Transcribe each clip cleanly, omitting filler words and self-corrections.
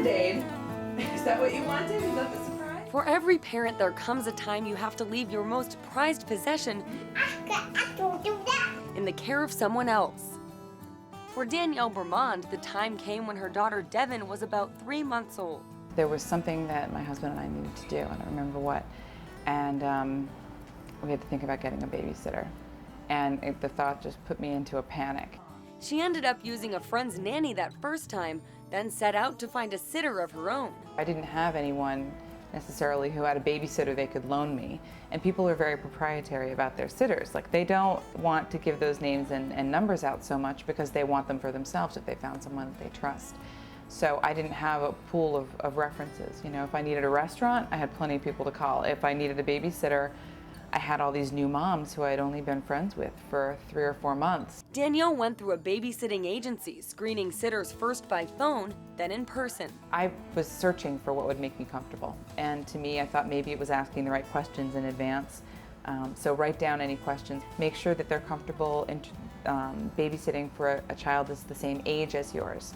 Band-Aid. Is that what you wanted? Is that the surprise? For every parent, there comes a time you have to leave your most prized possession in the care of someone else. For Danielle Bermond, the time came when her daughter Devin was about 3 months old. There was something that my husband and I needed to do, and I don't remember what. And we had to think about getting a babysitter. And the thought just put me into a panic. She ended up using a friend's nanny that first time, then set out to find a sitter of her own. I didn't have anyone necessarily who had a babysitter they could loan me. And people are very proprietary about their sitters. Like, they don't want to give those names and numbers out so much because they want them for themselves if they found someone that they trust. So I didn't have a pool of references. You know, if I needed a restaurant, I had plenty of people to call. If I needed a babysitter, I had all these new moms who I had only been friends with for 3 or 4 months. Danielle went through a babysitting agency, screening sitters first by phone, then in person. I was searching for what would make me comfortable. And to me, I thought maybe it was asking the right questions in advance. So write down any questions. Make sure that they're comfortable in babysitting for a child that's the same age as yours.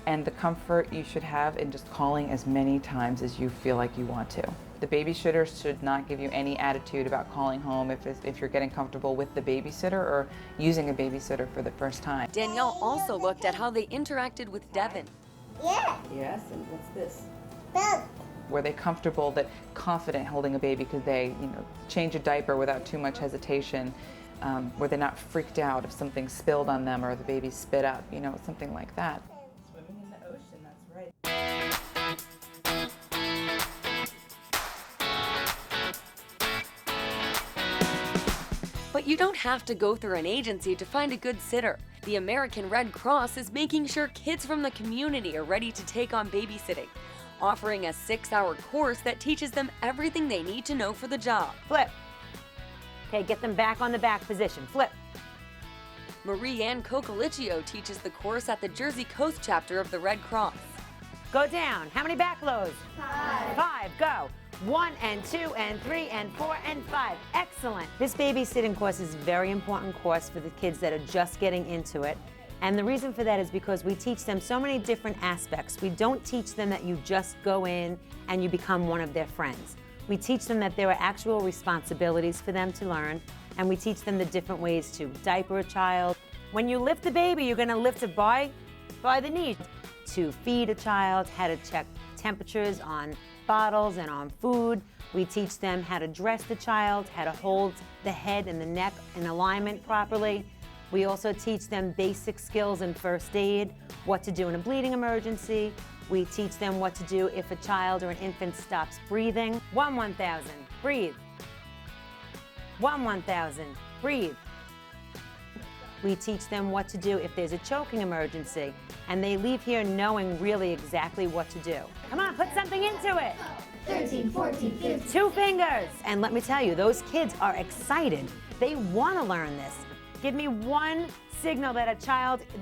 And the comfort you should have in just calling as many times as you feel like you want to. The babysitter should not give you any attitude about calling home if you're getting comfortable with the babysitter or using a babysitter for the first time. Danielle also looked at how they interacted with Devin. Yeah. Yes, and what's this? Were they comfortable, confident holding a baby? Could they, change a diaper without too much hesitation? Were they not freaked out if something spilled on them or the baby spit up? Something like that. Swimming in the ocean, that's right. But you don't have to go through an agency to find a good sitter. The American Red Cross is making sure kids from the community are ready to take on babysitting, offering a 6-hour course that teaches them everything they need to know for the job. Flip. Okay, get them back on the back position. Flip. Marie Ann Cocoliccio teaches the course at the Jersey Coast chapter of the Red Cross. Go down. How many back lows? 5. 5, go. 1 and 2 and 3 and 4 and 5. Excellent. This babysitting course is a very important course for the kids that are just getting into it. And the reason for that is because we teach them so many different aspects. We don't teach them that you just go in and you become one of their friends. We teach them that there are actual responsibilities for them to learn, and we teach them the different ways to diaper a child. When you lift a baby, you're going to lift it by the knee. To feed a child, how to check temperatures on bottles and on food. We teach them how to dress the child, how to hold the head and the neck in alignment properly. We also teach them basic skills in first aid, what to do in a bleeding emergency. We teach them what to do if a child or an infant stops breathing. 1-1000, breathe. 1-1000, breathe. We teach them what to do if there's a choking emergency, and they leave here knowing really exactly what to do. Come on, put something into it. 13, 14, 15. 2 fingers. And let me tell you, those kids are excited. They want to learn this. Give me one signal that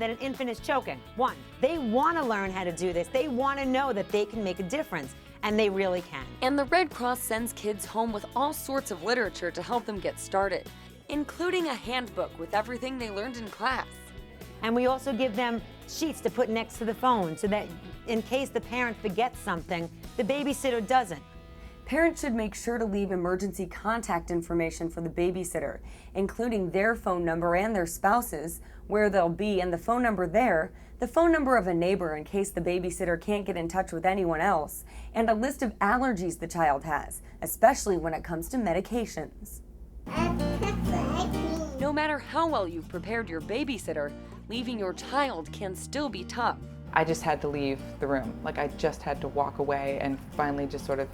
an infant is choking. 1. They want to learn how to do this. They want to know that they can make a difference, and they really can. And the Red Cross sends kids home with all sorts of literature to help them get started, including a handbook with everything they learned in class. And we also give them sheets to put next to the phone so that in case the parent forgets something, the babysitter doesn't. Parents should make sure to leave emergency contact information for the babysitter, including their phone number and their spouse's, where they'll be and the phone number there, the phone number of a neighbor in case the babysitter can't get in touch with anyone else, and a list of allergies the child has, especially when it comes to medications. No matter how well you've prepared your babysitter, leaving your child can still be tough. I just had to leave the room. Like, I just had to walk away and finally just sort of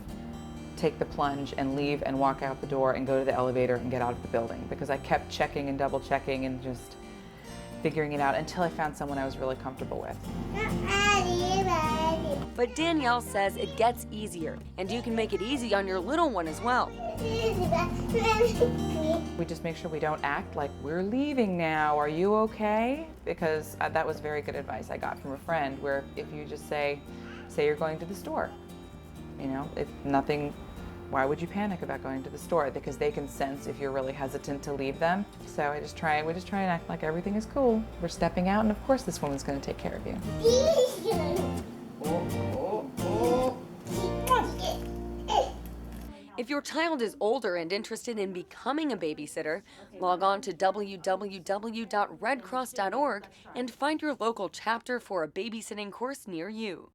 take the plunge and leave and walk out the door and go to the elevator and get out of the building, because I kept checking and double checking and just figuring it out until I found someone I was really comfortable with. But Danielle says it gets easier, and you can make it easy on your little one as well. We just make sure we don't act like we're leaving now. Are you okay? Because that was very good advice I got from a friend, where if you just say you're going to the store, if nothing, why would you panic about going to the store? Because they can sense if you're really hesitant to leave them. So we just try and act like everything is cool. We're stepping out, and of course this woman's going to take care of you. Oh. If your child is older and interested in becoming a babysitter, log on to www.redcross.org and find your local chapter for a babysitting course near you.